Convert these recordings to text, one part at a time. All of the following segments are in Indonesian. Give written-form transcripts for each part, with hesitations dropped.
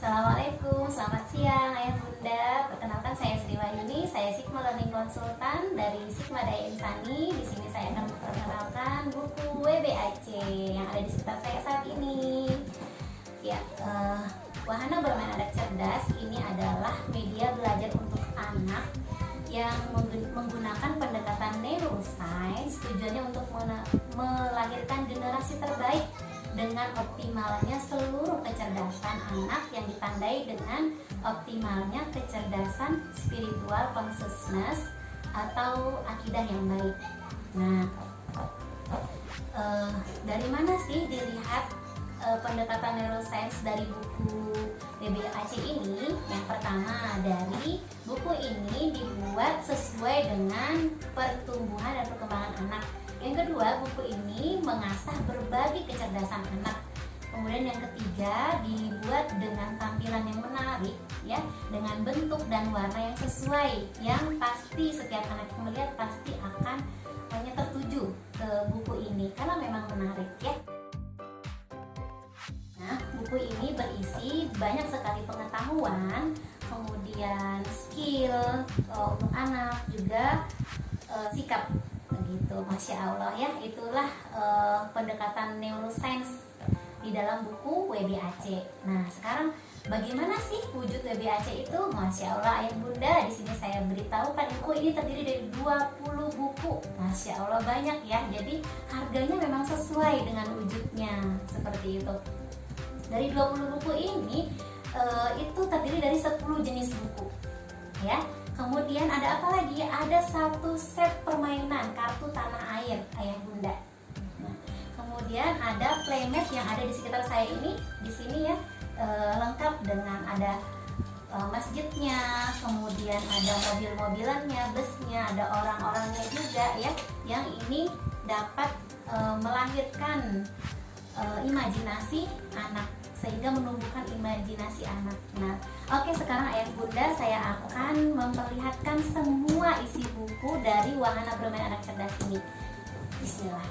Assalamualaikum, selamat siang Ayah Bunda. Perkenalkan saya Sri Wahyuni, saya Sigma Learning Consultant dari Sigma Daya Insani. Di sini saya akan memperkenalkan buku WBAC yang ada di sekitar saya saat ini. Ya, Wahana Bermain Anak Cerdas ini adalah media belajar untuk anak yang menggunakan pendekatan neuroscience. Tujuannya untuk melahirkan generasi terbaik dengan optimalnya seluruh kecerdasan anak yang ditandai dengan optimalnya kecerdasan spiritual consciousness atau akidah yang baik. Nah, dari mana sih dilihat pendekatan neuroscience dari buku WBAC ini? Yang pertama, dari buku ini dibuat sesuai dengan pertumbuhan dan perkembangan anak. Yang kedua, buku ini mengasah berbagai kecerdasan anak. Kemudian yang ketiga, dibuat dengan tampilan yang menarik, ya, dengan bentuk dan warna yang sesuai, yang pasti setiap anak yang melihat pasti akan hanya tertuju ke buku ini karena memang menarik, ya. Nah, buku ini berisi banyak sekali pengetahuan, kemudian skill untuk anak, juga sikap. Begitu, Masya Allah, ya. Itulah pendekatan neuroscience di dalam buku WBAC. Nah, sekarang bagaimana sih wujud WBAC itu? Masya Allah, Ayah Bunda, di sini saya beritahukan buku ini terdiri dari 20 buku. Masya Allah, banyak ya. Jadi harganya memang sesuai dengan wujudnya, seperti itu. Dari 20 buku ini itu terdiri dari 10 jenis buku, ya. Kemudian ada apa lagi? Ada satu set permainan kartu tanah air, Ayah Bunda. Nah, kemudian ada playmat yang ada di sekitar saya ini, di sini, ya, lengkap dengan ada masjidnya, kemudian ada mobil-mobilannya, busnya, ada orang-orangnya juga, ya, yang ini dapat melahirkan imajinasi anak, sehingga menumbuhkan imajinasi anak. Nah, oke, sekarang Ayah Bunda, saya akan memperlihatkan semua isi buku dari Wahana Bermain Anak Cerdas ini. Bismillah.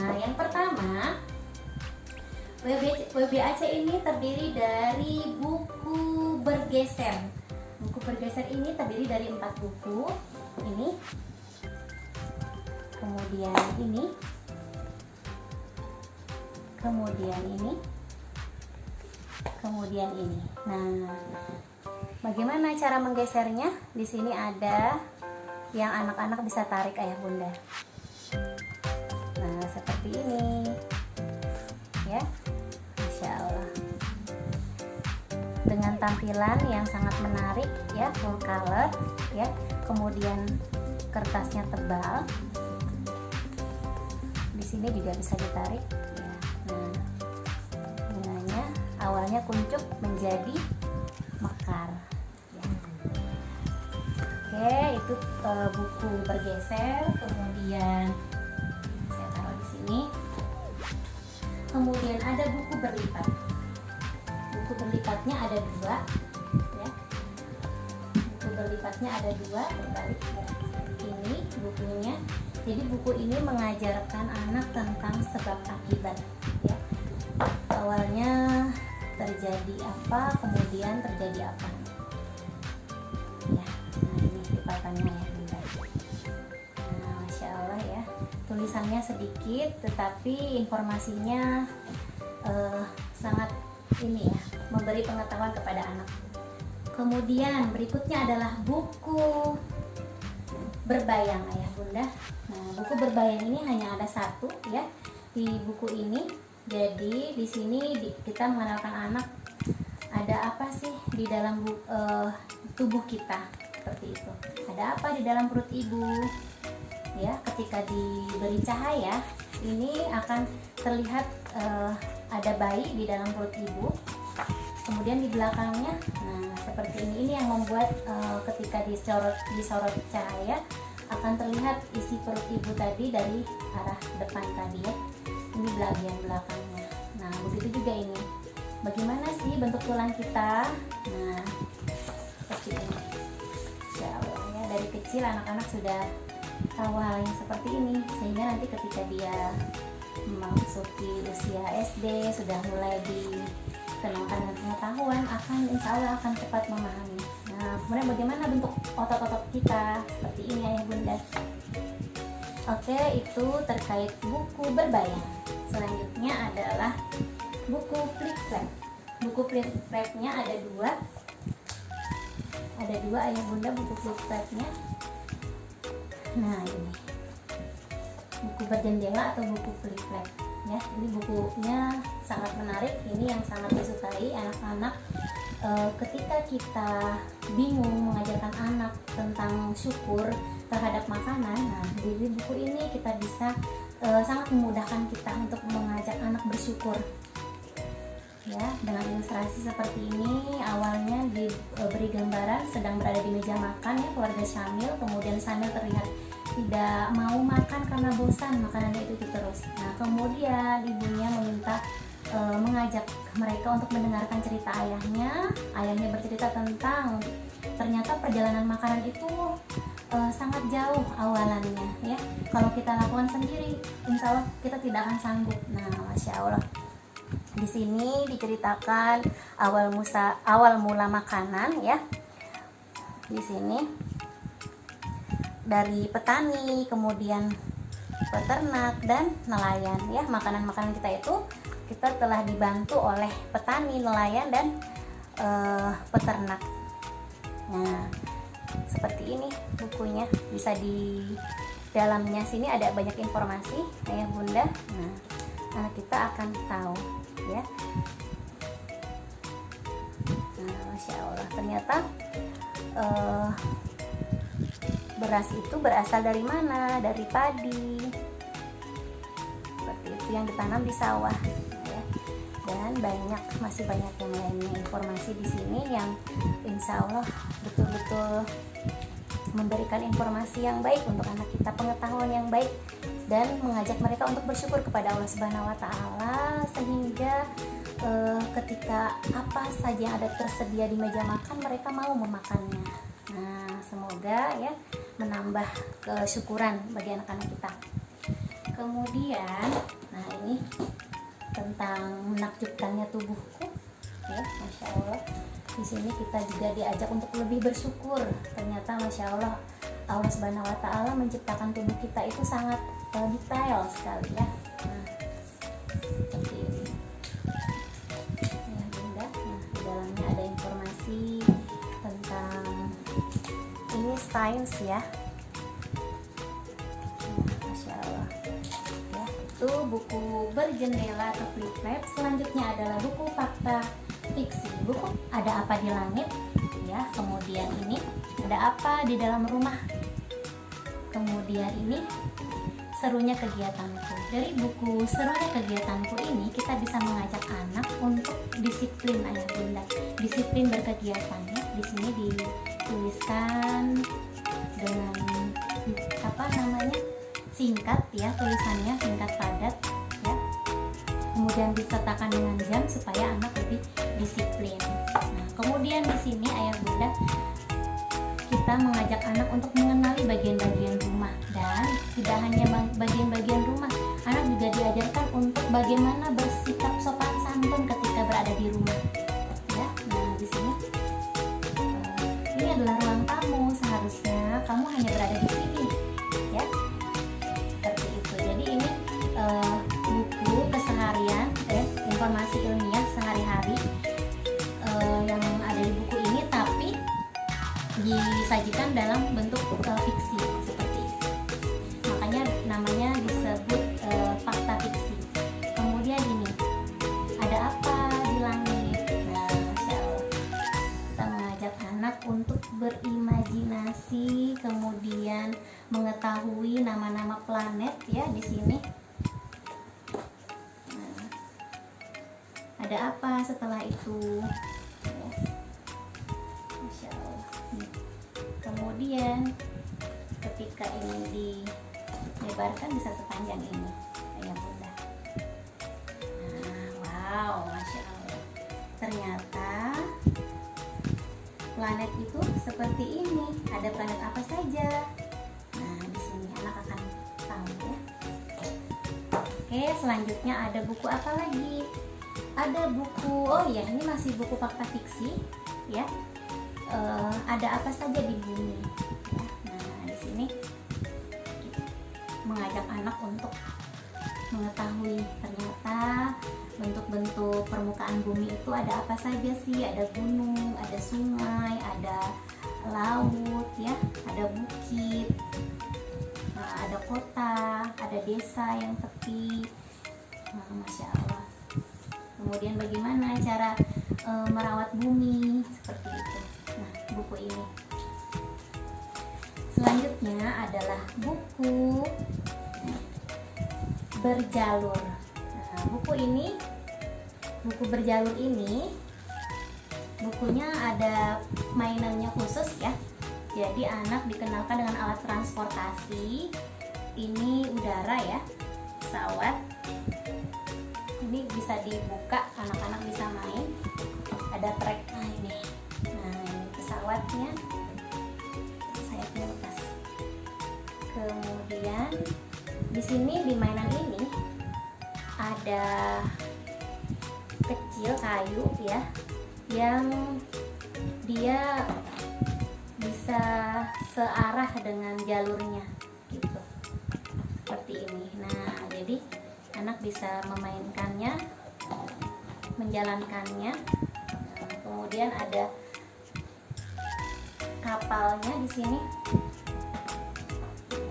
Nah, yang pertama, WBAC ini terdiri dari buku bergeser. Buku bergeser ini terdiri dari 4 buku. Ini, kemudian ini, kemudian ini, kemudian ini. Nah, bagaimana cara menggesernya? Di sini ada yang anak-anak bisa tarik, Ayah Bunda. Nah, seperti ini, ya. Masya Allah. Dengan tampilan yang sangat menarik, ya, full color, ya. Kemudian kertasnya tebal. Di sini juga bisa ditarik, ya. Nah, awalnya kuncup menjadi mekar, ya. Oke, itu buku bergeser. Kemudian saya taruh di sini. Kemudian ada buku berlipat. Buku berlipatnya ada 2, ya. Buku berlipatnya ada 2, berbalik, ya. Ini bukunya. Jadi buku ini mengajarkan anak tentang sebab akibat, ya. Awalnya terjadi apa, kemudian terjadi apa, ya. Nah, ini lipatannya, ya, Bunda. Nah, Masya Allah, ya. Tulisannya sedikit tetapi informasinya sangat ini, ya, memberi pengetahuan kepada anak. Kemudian berikutnya adalah buku berbayang, Ayah Bunda. Nah, buku berbayang ini hanya ada 1, ya, di buku ini. Jadi di sini kita mengenalkan anak ada apa sih di dalam tubuh kita, seperti itu. Ada apa di dalam perut ibu, ya. Ketika diberi cahaya, ini akan terlihat ada bayi di dalam perut ibu. Kemudian di belakangnya, nah, seperti ini yang membuat ketika disorot cahaya akan terlihat isi perut ibu tadi dari arah depan tadi, ya. Ini bagian belakangnya. Nah, begitu juga ini. Bagaimana sih bentuk tulang kita? Nah, seperti ini. Insya Allah, ya, dari kecil anak-anak sudah tahu hal yang seperti ini, sehingga nanti ketika dia memasuki usia SD sudah mulai dikenalkan dengan pengetahuan akan insya Allah akan cepat memahami. Nah, kemudian bagaimana bentuk otot-otot kita? Seperti ini ayah bunda. Oke, itu terkait buku berbayar. Selanjutnya adalah buku flip flap. Buku flip flapnya ada dua. Ada dua ayah bunda buku flip flapnya. Nah, ini buku berjendela atau buku flip flap ya. Ini bukunya sangat menarik. Ini yang sangat disukai anak-anak. Ketika kita bingung mengajarkan anak tentang syukur terhadap makanan, nah di buku ini kita bisa sangat memudahkan kita untuk mengajak anak bersyukur ya, dengan ilustrasi seperti ini. Awalnya diberi gambaran sedang berada di meja makan ya, keluarga Syamil, kemudian Syamil terlihat tidak mau makan karena bosan makanannya itu terus. Nah, kemudian ibunya meminta mengajak mereka untuk mendengarkan cerita ayahnya. Ayahnya bercerita tentang ternyata perjalanan makanan itu sangat jauh awalannya ya. Kalau kita lakukan sendiri, insya Allah kita tidak akan sanggup. Nah, masya Allah. Di sini diceritakan awal mula makanan ya. Di sini dari petani, kemudian peternak dan nelayan ya. Makanan-makanan kita itu kita telah dibantu oleh petani, nelayan dan peternak. Nah, seperti ini bukunya. Bisa di dalamnya sini ada banyak informasi ayah bunda. Nah, anak kita akan tahu ya. Nah, masya Allah, ternyata beras itu berasal dari mana? Dari padi. Seperti itu yang ditanam di sawah ya. Dan masih banyak yang lainnya informasi di sini yang insya Allah betul-betul memberikan informasi yang baik untuk anak kita, pengetahuan yang baik, dan mengajak mereka untuk bersyukur kepada Allah Subhanahu wa Ta'ala, sehingga ketika apa saja yang ada tersedia di meja makan mereka mau memakannya. Nah, semoga ya menambah kesyukuran bagi anak-anak kita. Kemudian, nah ini tentang menakjubkannya tubuhku ya, masya Allah. Di sini kita juga diajak untuk lebih bersyukur. Ternyata masya Allah, Allah Subhanahu wa Ta'ala menciptakan tubuh kita itu sangat detail sekali ya. Nah, seperti ini ya bunda. Nah, di dalamnya ada informasi tentang ini sains ya. Masya Allah ya, itu buku berjendela atau flip flap. Selanjutnya adalah buku fakta fiksi. Buku Ada Apa di Langit ya. Kemudian ini Ada Apa di Dalam Rumah. Kemudian ini Serunya Kegiatanku. Dari buku Serunya Kegiatanku ini kita bisa mengajak anak untuk disiplin ayah bunda, disiplin berkegiatan ya. Di sini dituliskan dengan singkat ya, tulisannya singkat padat ya. Kemudian disertakan dengan jam supaya anak lebih disiplin. Nah, kemudian di sini ayah bunda kita mengajak anak untuk mengenali bagian-bagian rumah, dan tidak hanya bagian-bagian rumah, anak juga diajarkan untuk bagaimana bersikap sopan santun ketika berada di rumah ya. Nah, di sini ini adalah ruang tamu, seharusnya kamu hanya berada di sini ya, seperti itu. Jadi ini buku keseharian ya, informasi ilmiah sehari-hari yang ada di buku ini, tapi disajikan dalam bentuk fiksi seperti itu. Makanya namanya disebut fakta fiksi. Kemudian ini Ada Apa di Langit. Nah, masya Allah, kita mengajak anak untuk berimajinasi, kemudian mengetahui nama-nama planet ya di sini. Nah, ada apa setelah itu? Kemudian ketika ini dilebarkan bisa sepanjang ini ayah bunda. Nah, wow, masya Allah, ternyata planet itu seperti ini. Ada planet apa saja? Nah, di sini anak akan tahu ya. Oke, selanjutnya ada buku apa lagi? ada buku, oh iya ini masih buku fakta fiksi ya. Ada apa saja di bumi ya. Nah di sini mengajak anak untuk mengetahui ternyata bentuk-bentuk permukaan bumi itu ada apa saja sih. Ada gunung, ada sungai, ada laut ya, ada bukit, nah, ada kota, ada desa yang sepi. Nah, Masya Allah. Kemudian bagaimana cara merawat bumi, seperti itu. Nah, buku ini. Selanjutnya adalah buku berjalur. Nah, buku berjalur ini bukunya ada mainannya khusus ya. Jadi anak dikenalkan dengan alat transportasi. Ini udara ya, pesawat. Ini bisa dibuka, anak-anak bisa main. Ada trek, nah ini. Nah, ini pesawatnya. Sayapnya lepas. Kemudian di sini di mainan ini ada kecil kayu ya, yang dia bisa searah dengan jalurnya gitu, seperti ini. Nah, jadi anak bisa memainkannya, menjalankannya. Nah, kemudian ada kapalnya di sini,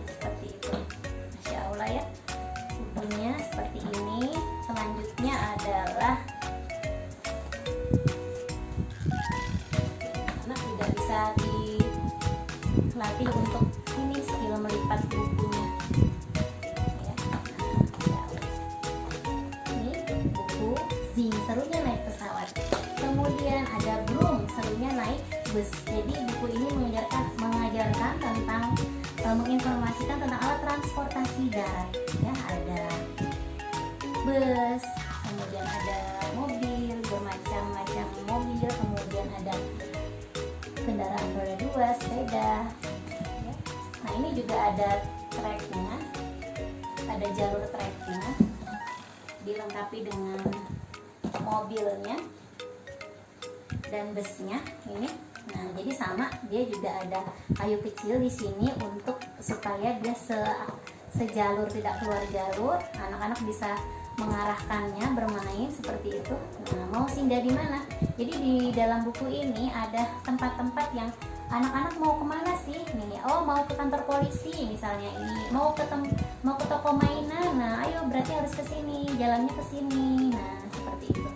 seperti itu. Masya Allah ya, bukunya seperti ini. Selanjutnya adalah anak juga bisa dilatih untuk ini skill melipat bukunya ya. Ini buku Zing, serunya naik pesawat. Kemudian ada Broom, serunya naik bus. Jadi buku ini mengajarkan tentang menginformasikan tentang alat transportasi darat ya. Ada bus, kemudian ada mobil, bermacam-macam mobil, kemudian ada kendaraan roda 2, sepeda ya. Nah ini juga ada treknya, ada jalur treknya, dilengkapi dengan mobilnya dan busnya ini. Nah jadi sama, dia juga ada kayu kecil di sini untuk supaya dia sejalur, tidak keluar jalur. Anak-anak bisa mengarahkannya, bermain seperti itu. Nah, mau singgah di mana? Jadi di dalam buku ini ada tempat-tempat yang anak-anak mau kemana sih? Nih, oh mau ke kantor polisi misalnya ini, mau ke toko mainan. Nah, ayo berarti harus ke sini, jalannya ke sini. Nah, seperti itu.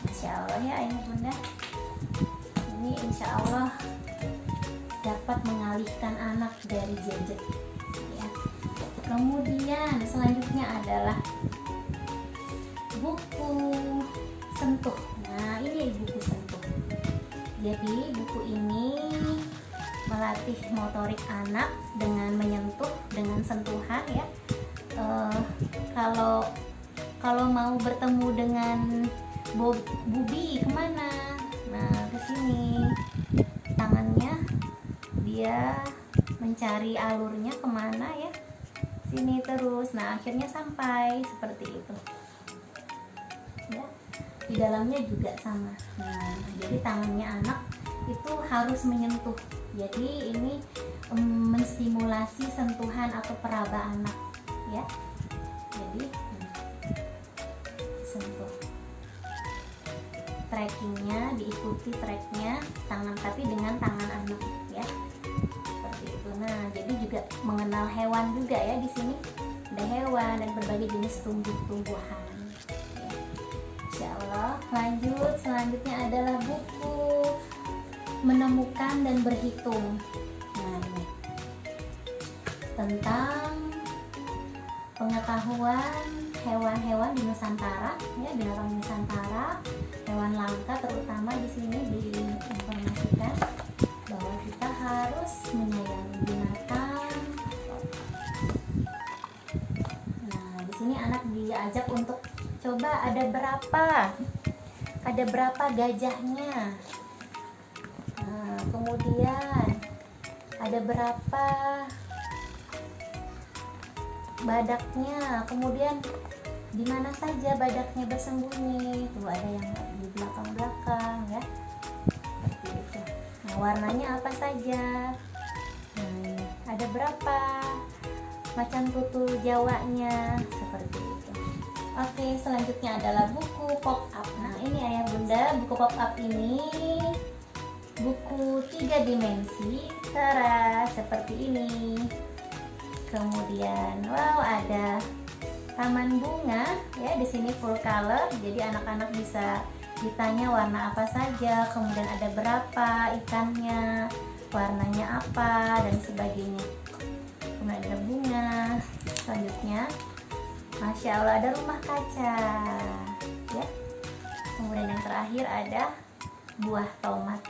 Masya Allah ya, ini Bunda. Ini insya Allah dapat mengalihkan anak dari gadget. Ya. Kemudian selanjutnya adalah buku sentuh. Nah ini buku sentuh. Jadi buku ini melatih motorik anak dengan menyentuh, dengan sentuhan ya. Kalau mau bertemu dengan Bubi kemana? Nah ke sini, tangannya dia mencari alurnya kemana ya, sini terus. Nah akhirnya sampai seperti itu. Ya, di dalamnya juga sama. Nah, jadi tangannya anak itu harus menyentuh. Jadi ini menstimulasi sentuhan atau peraba anak, ya. Jadi sentuh. Trackingnya diikuti tracknya tangan, tapi dengan tangan anak, ya. Seperti itu. Nah, jadi juga mengenal hewan juga ya di sini. Ada hewan dan berbagai jenis tumbuh-tumbuhan. Insya Allah. Lanjut, selanjutnya adalah buku menemukan dan berhitung. Nah ini tentang pengetahuan hewan-hewan di Nusantara, ya, binatang Nusantara, hewan langka terutama di sini diinformasikan bahwa kita harus menyayangi binatang. Nah di sini anak diajak untuk coba ada berapa gajahnya. Nah, kemudian ada berapa badaknya, kemudian di mana saja badaknya bersembunyi. Tuh ada yang di belakang-belakang ya, seperti itu. Nah, warnanya apa saja? Nah, ini ada berapa macam tutul Jawanya, seperti itu. Oke, selanjutnya adalah buku pop up. Nah, ini ayah bunda, buku pop up ini buku 3 dimensi, tara seperti ini. Kemudian, wow, ada taman bunga ya, di sini full color. Jadi anak-anak bisa ditanya warna apa saja, kemudian ada berapa ikannya, warnanya apa dan sebagainya. Kemudian ada bunga. Selanjutnya, Masya Allah, ada rumah kaca ya. Kemudian yang terakhir ada buah tomat.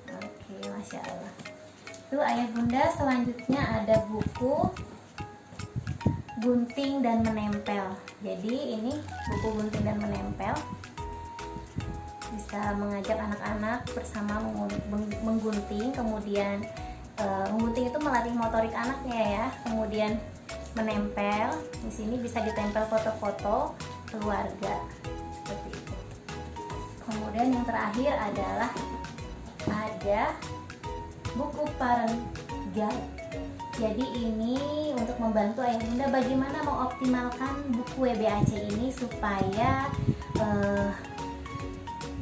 Oke, Masya Allah. Itu ayah bunda. Selanjutnya ada buku gunting dan menempel. Jadi ini buku gunting dan menempel, bisa mengajak anak-anak bersama menggunting. Kemudian menggunting itu melatih motorik anaknya ya. Kemudian menempel, di sini bisa ditempel foto-foto keluarga seperti itu. Kemudian yang terakhir adalah ada buku parent guide. Jadi ini untuk membantu ayah bunda bagaimana mengoptimalkan buku WBAC ini supaya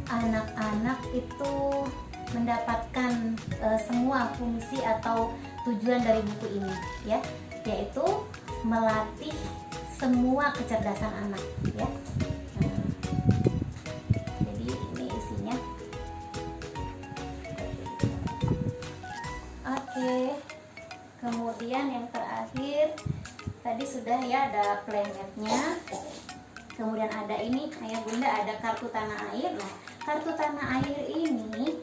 anak-anak itu mendapatkan semua fungsi atau tujuan dari buku ini ya, yaitu melatih semua kecerdasan anak ya. Jadi ini isinya. Oke. Kemudian yang terakhir tadi sudah ya, ada planetnya. Kemudian ada ini ayah bunda, ada kartu tanah air. Nah, kartu tanah air ini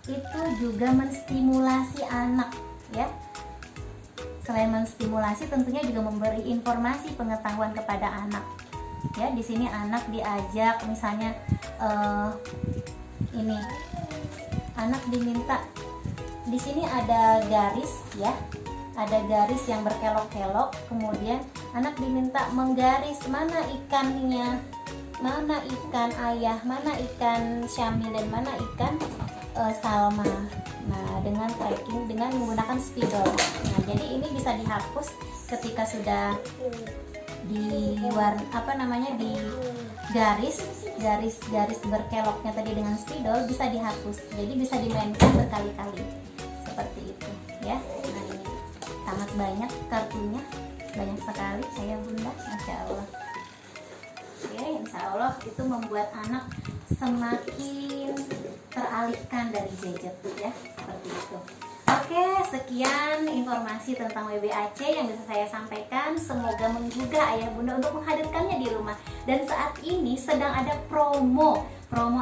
itu juga menstimulasi anak ya. Selain menstimulasi, tentunya juga memberi informasi pengetahuan kepada anak ya. Di sini anak diajak, misalnya ini anak diminta, di sini ada garis ya, ada garis yang berkelok-kelok. Kemudian anak diminta menggaris mana ikannya, mana ikan ayah, mana ikan Syamil, dan mana ikan Salma. Nah, dengan tracking, dengan menggunakan spidol. Nah, jadi ini bisa dihapus ketika sudah di di garis berkeloknya tadi dengan spidol, bisa dihapus. Jadi bisa dimainkan berkali-kali seperti itu ya. Nah, ini sangat banyak kartunya, banyak sekali ayah bunda, Masya Allah. Oke, insya Allah itu membuat anak semakin teralihkan dari gadget ya, seperti itu. Oke, sekian informasi tentang WBAC yang bisa saya sampaikan. Semoga menggugah ayah bunda untuk menghadirkannya di rumah. Dan saat ini sedang ada promo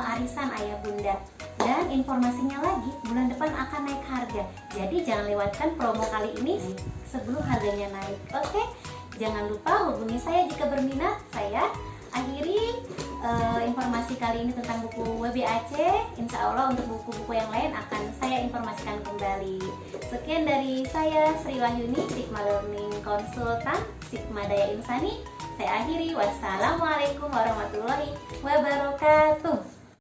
arisan ayah bunda. Dan informasinya lagi, bulan depan akan naik harga. Jadi jangan lewatkan promo kali ini sebelum harganya naik. Oke, jangan lupa hubungi saya jika berminat. Saya akhiri informasi kali ini tentang buku WBAC. Insya Allah untuk buku-buku yang lain akan saya informasikan kembali. Sekian dari saya, Sri Wahyuni, Sigma Learning Consultant, Sigma Daya Insani. Saya akhiri. Wassalamualaikum warahmatullahi wabarakatuh.